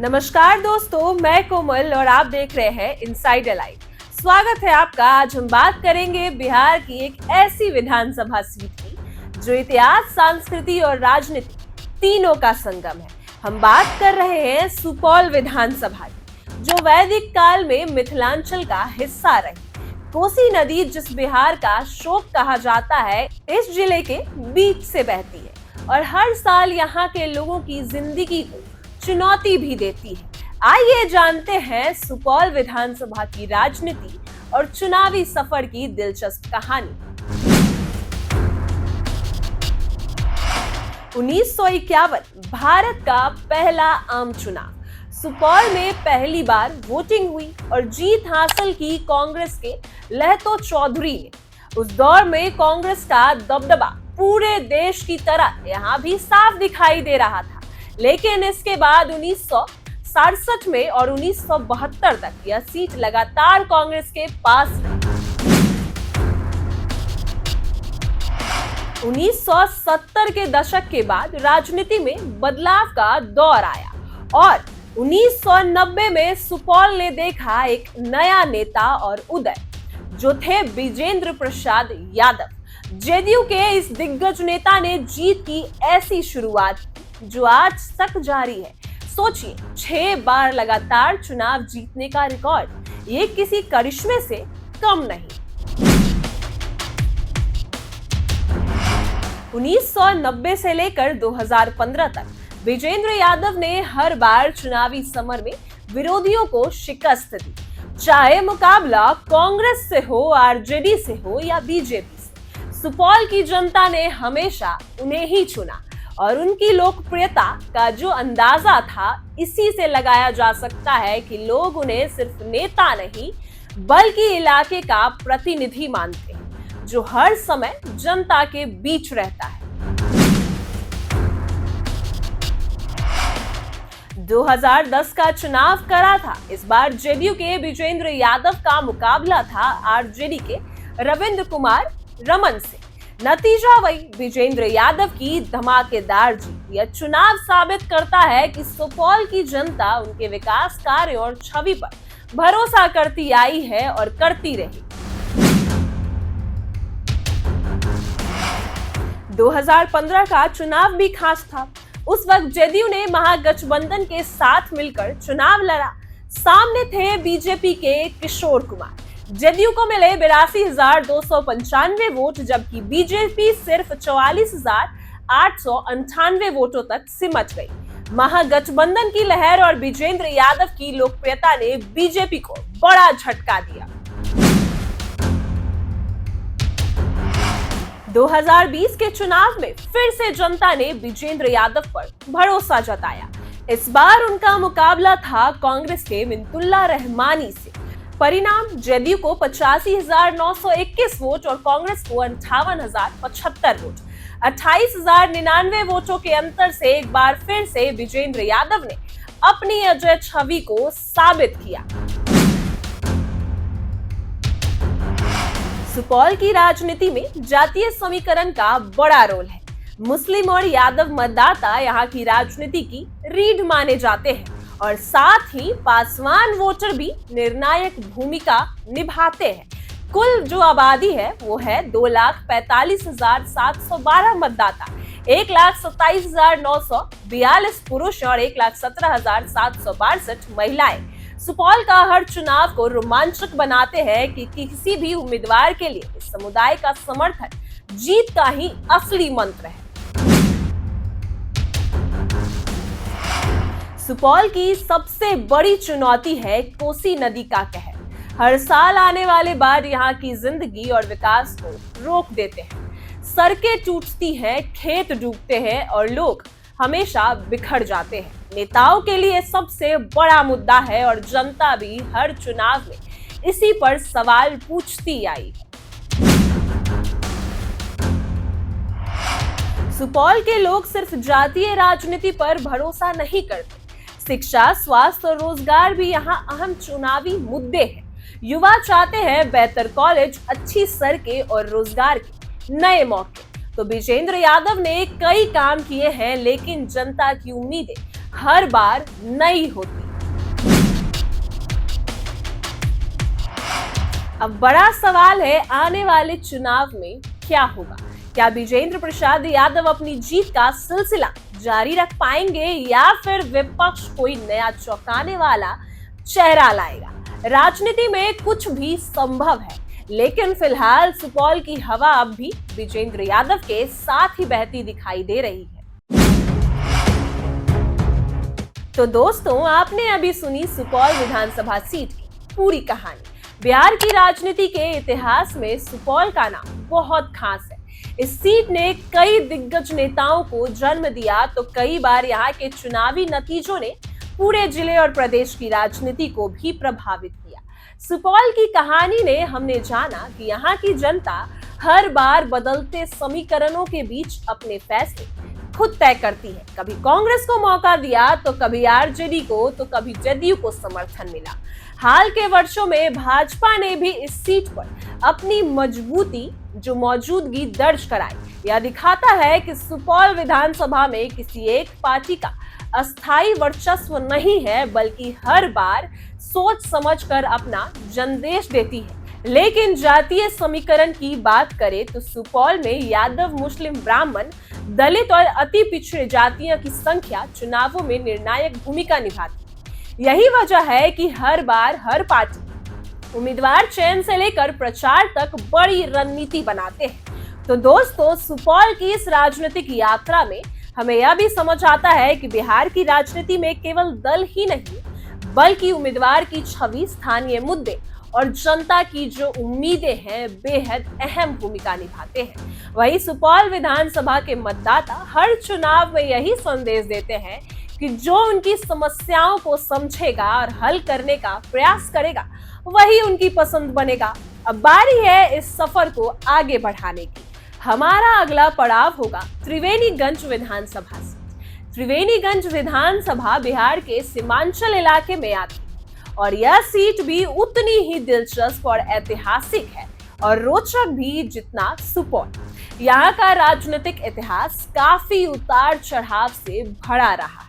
नमस्कार दोस्तों, मैं कोमल और आप देख रहे हैं इनसाइड अलाइव। स्वागत है आपका। आज हम बात करेंगे बिहार की एक ऐसी विधानसभा सीट की जो इतिहास, संस्कृति और राजनीति तीनों का संगम है। हम बात कर रहे हैं सुपौल विधानसभा की, जो वैदिक काल में मिथिलांचल का हिस्सा रही। कोसी नदी, जिस बिहार का शोक कहा जाता है, इस जिले के बीच से बहती है और हर साल यहाँ के लोगों की जिंदगी को चुनौती भी देती है। आइए जानते हैं सुपौल विधानसभा की राजनीति और चुनावी सफर की दिलचस्प कहानी। 1951 भारत का पहला आम चुनाव। सुपौल में पहली बार वोटिंग हुई और जीत हासिल की कांग्रेस के लहतो चौधरी ने। उस दौर में कांग्रेस का दबदबा पूरे देश की तरह यहाँ भी साफ दिखाई दे रहा था, लेकिन इसके बाद 1967 में और 1972 तक यह सीट लगातार कांग्रेस के पास रही। 1970 के दशक के बाद राजनीति में बदलाव का दौर आया और 1990 में सुपौल ने देखा एक नया नेता और उदय, जो थे विजेंद्र प्रसाद यादव। जेडीयू के इस दिग्गज नेता ने जीत की ऐसी शुरुआत जो आज तक जारी है। सोचिए, 6 बार लगातार चुनाव जीतने का रिकॉर्ड, ये किसी करिश्मे से कम नहीं। 1990 से लेकर 2015 तक विजेंद्र यादव ने हर बार चुनावी समर में विरोधियों को शिकस्त दी, चाहे मुकाबला कांग्रेस से हो, आरजेडी से हो या बीजेपी से। सुपौल की जनता ने हमेशा उन्हें ही चुना और उनकी लोकप्रियता का जो अंदाजा था, इसी से लगाया जा सकता है कि लोग उन्हें सिर्फ नेता नहीं बल्कि इलाके का प्रतिनिधि मानते हैं, जो हर समय जनता के बीच रहता है। 2010 का चुनाव करा था। इस बार जेडीयू के विजेंद्र यादव का मुकाबला था आरजेडी के रविंद्र कुमार रमन से। नतीजा वही, विजेंद्र यादव की धमाकेदार जीत। यह चुनाव साबित करता है कि सुपौल की जनता उनके विकास कार्य और छवि पर भरोसा करती आई है और करती रही। 2015 का चुनाव भी खास था। उस वक्त जेडीयू ने महागठबंधन के साथ मिलकर चुनाव लड़ा। सामने थे बीजेपी के किशोर कुमार। जेडीयू को मिले 82,295 वोट, जबकि बीजेपी सिर्फ 44,898 वोटों तक सिमट गई। महागठबंधन की लहर और विजेंद्र यादव की लोकप्रियता ने बीजेपी को बड़ा झटका दिया। 2020 के चुनाव में फिर से जनता ने विजेंद्र यादव पर भरोसा जताया। इस बार उनका मुकाबला था कांग्रेस के मिन्नतुल्लाह रहमानी से। परिणाम, जेडीयू को 85,921 वोट और कांग्रेस को 58,075 वोट। 28,099 वोटों के अंतर से एक बार फिर से विजेंद्र यादव ने अपनी अजय छवि को साबित किया। सुपौल की राजनीति में जातीय समीकरण का बड़ा रोल है। मुस्लिम और यादव मतदाता यहाँ की राजनीति की रीढ़ माने जाते हैं और साथ ही पासवान वोटर भी निर्णायक भूमिका निभाते हैं। कुल जो आबादी है वो है 2,45,712 मतदाता, 1,27,942 पुरुष और 1,17,762 महिलाएं। सुपौल का हर चुनाव को रोमांचक बनाते हैं कि किसी भी उम्मीदवार के लिए इस समुदाय का समर्थन जीत का ही असली मंत्र है। सुपौल की सबसे बड़ी चुनौती है कोसी नदी का कहर। हर साल आने वाले बाढ़ यहाँ की जिंदगी और विकास को रोक देते हैं। सड़कें टूटती हैं, खेत डूबते हैं और लोग हमेशा बिखर जाते हैं। नेताओं के लिए सबसे बड़ा मुद्दा है और जनता भी हर चुनाव में इसी पर सवाल पूछती आई है। सुपौल के लोग सिर्फ जातीय राजनीति पर भरोसा नहीं करते। शिक्षा, स्वास्थ्य और रोजगार भी यहाँ अहम चुनावी मुद्दे हैं। युवा चाहते हैं बेहतर कॉलेज, अच्छी सड़कें और रोजगार के नए मौके। तो विजेंद्र यादव ने कई काम किए हैं, लेकिन जनता की उम्मीदें हर बार नई होती। अब बड़ा सवाल है, आने वाले चुनाव में क्या होगा? क्या विजेंद्र प्रसाद यादव अपनी जीत का सिलसिला जारी रख पाएंगे या फिर विपक्ष कोई नया चौंकाने वाला चेहरा लाएगा? राजनीति में कुछ भी संभव है, लेकिन फिलहाल सुपौल की हवा अब भी विजेंद्र यादव के साथ ही बहती दिखाई दे रही है। तो दोस्तों, आपने अभी सुनी सुपौल विधानसभा सीट की पूरी कहानी। बिहार की राजनीति के इतिहास में सुपौल का नाम बहुत खास है। इस सीट ने कई दिग्गज नेताओं को जन्म दिया, तो कई बार यहाँ के चुनावी नतीजों ने पूरे जिले और प्रदेश की राजनीति को भी प्रभावित किया। सुपौल की कहानी ने हमने जाना कि यहाँ की जनता हर बार बदलते समीकरणों के बीच अपने फैसले खुद तय करती है। कभी कांग्रेस को मौका दिया, तो कभी आरजेडी को, तो कभी जदयू को समर्थन मिला। हाल के वर्षों में भाजपा ने भी इस सीट पर अपनी मौजूदगी दर्ज कराई। यह दिखाता है कि सुपौल विधानसभा में किसी एक पार्टी का अस्थायी वर्चस्व नहीं है, बल्कि हर बार सोच समझकर अपना जनादेश देती है। लेकिन जातीय समीकरण की बात करें तो सुपौल में यादव, मुस्लिम, ब्राह्मण, दलित और अति पिछड़े जातियों की संख्या चुनावों में निर्णायक भूमिका निभाती है। यही वजह है कि हर बार हर पार्टी उम्मीदवार चयन से लेकर प्रचार तक बड़ी रणनीति बनाते हैं। तो दोस्तों, सुपौल की इस राजनीतिक यात्रा में हमें यह भी समझ आता है कि बिहार की राजनीति में केवल दल ही नहीं, बल्कि उम्मीदवार की छवि, स्थानीय मुद्दे और जनता की जो उम्मीदें हैं, बेहद अहम भूमिका निभाते हैं। वही सुपौल विधानसभा के मतदाता हर चुनाव में यही संदेश देते हैं कि जो उनकी समस्याओं को समझेगा और हल करने का प्रयास करेगा, वही उनकी पसंद बनेगा। अब बारी है इस सफर को आगे बढ़ाने की। हमारा अगला पड़ाव होगा त्रिवेणीगंज विधानसभा सीट। त्रिवेणीगंज विधानसभा बिहार के सीमांचल इलाके में आती है और यह सीट भी उतनी ही दिलचस्प और ऐतिहासिक है और रोचक भी जितना सुपौल। यहाँ का राजनीतिक इतिहास काफी उतार चढ़ाव से भरा रहा है।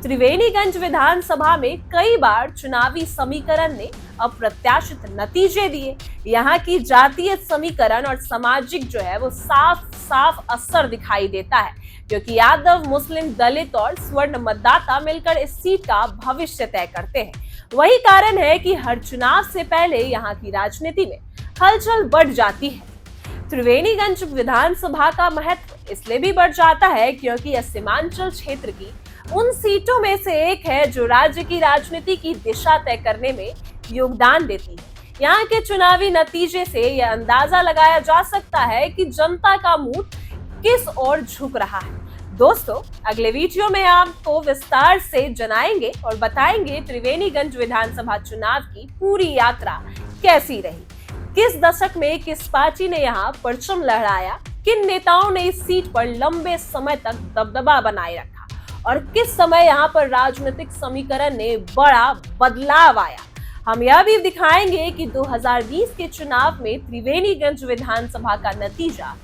त्रिवेणीगंज विधानसभा में कई बार चुनावी समीकरण ने अप्रत्याशित नतीजे दिए। यहाँ की जातीय समीकरण और सामाजिक जो है वो साफ असर दिखाई देता है, क्योंकि यादव, मुस्लिम, दलित और स्वर्ण मतदाता मिलकर इस सीट का भविष्य तय करते हैं। वही कारण है कि हर चुनाव से पहले यहाँ की राजनीति में हलचल बढ़ जाती है। त्रिवेणीगंज विधानसभा का महत्व इसलिए भी बढ़ जाता है क्योंकि यह सीमांचल क्षेत्र की उन सीटों में से एक है जो राज्य की राजनीति की दिशा तय करने में योगदान देती है। यहाँ के चुनावी नतीजे से यह अंदाजा लगाया जा सकता है कि जनता का मूड किस ओर झुक रहा है। दोस्तों, अगले वीडियो में आपको विस्तार से जनाएंगे और बताएंगे त्रिवेणीगंज विधानसभा चुनाव की पूरी यात्रा कैसी रही, किस दशक में किस पार्टी ने यहाँ परचम लहराया, किन नेताओं ने इस सीट पर लंबे समय तक दबदबा बनाए रखा और किस समय यहाँ पर राजनीतिक समीकरण ने बड़ा बदलाव आया। हम यह भी दिखाएंगे कि 2020 के चुनाव में त्रिवेणीगंज विधानसभा का नतीजा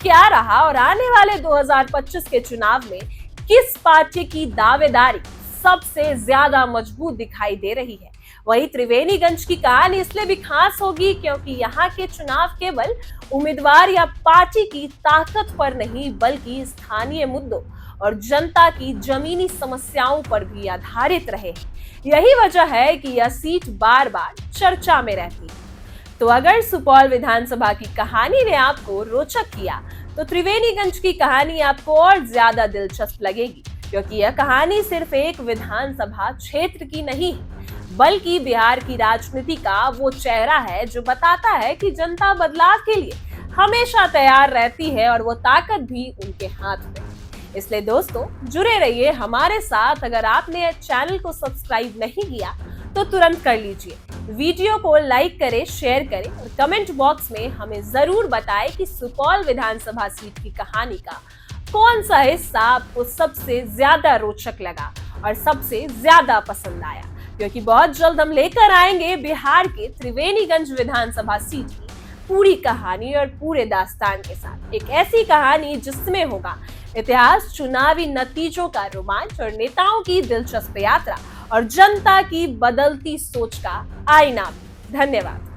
क्या रहा और आने वाले 2025 के चुनाव में किस पार्टी की दावेदारी सबसे ज्यादा मजबूत दिखाई दे रही है। वही त्रिवेणीगंज की कहानी इसलिए भी खास होगी क्योंकि यहाँ के चुनाव केवल उम्मीदवार या पार्टी की ताकत पर नहीं, बल्कि स्थानीय मुद्दों और जनता की जमीनी समस्याओं पर भी आधारित रहे हैं। यही वजह है कि यह सीट बार बार चर्चा में रहती है। तो अगर सुपौल विधानसभा की कहानी ने आपको रोचक किया, तो त्रिवेणीगंज की कहानी आपको और ज्यादा दिलचस्प लगेगी, क्योंकि यह कहानी सिर्फ एक विधानसभा क्षेत्र की नहीं है, बल्कि बिहार की राजनीति का वो चेहरा है जो बताता है कि जनता बदलाव के लिए हमेशा तैयार रहती है और वो ताकत भी उनके हाथ में है। इसलिए दोस्तों, जुड़े रहिए हमारे साथ। अगर आपने चैनल को सब्सक्राइब नहीं किया तो तुरंत कर लीजिए। वीडियो को लाइक करें, शेयर करें और कमेंट बॉक्स में हमें जरूर बताएं कि सुपौल विधानसभा सीट की कहानी का कौन सा हिस्सा आपको सबसे ज्यादा रोचक लगा और सबसे ज्यादा पसंद आया, क्योंकि बहुत जल्द हम लेकर आएंगे बिहार के त्रिवेणीगंज विधानसभा सीट की पूरी कहानी और पूरे दास्तान के साथ। एक ऐसी कहानी जिसमें होगा इतिहास चुनावी नतीजों का रोमांच और नेताओं की दिलचस्प यात्रा और जनता की बदलती सोच का आईना। धन्यवाद।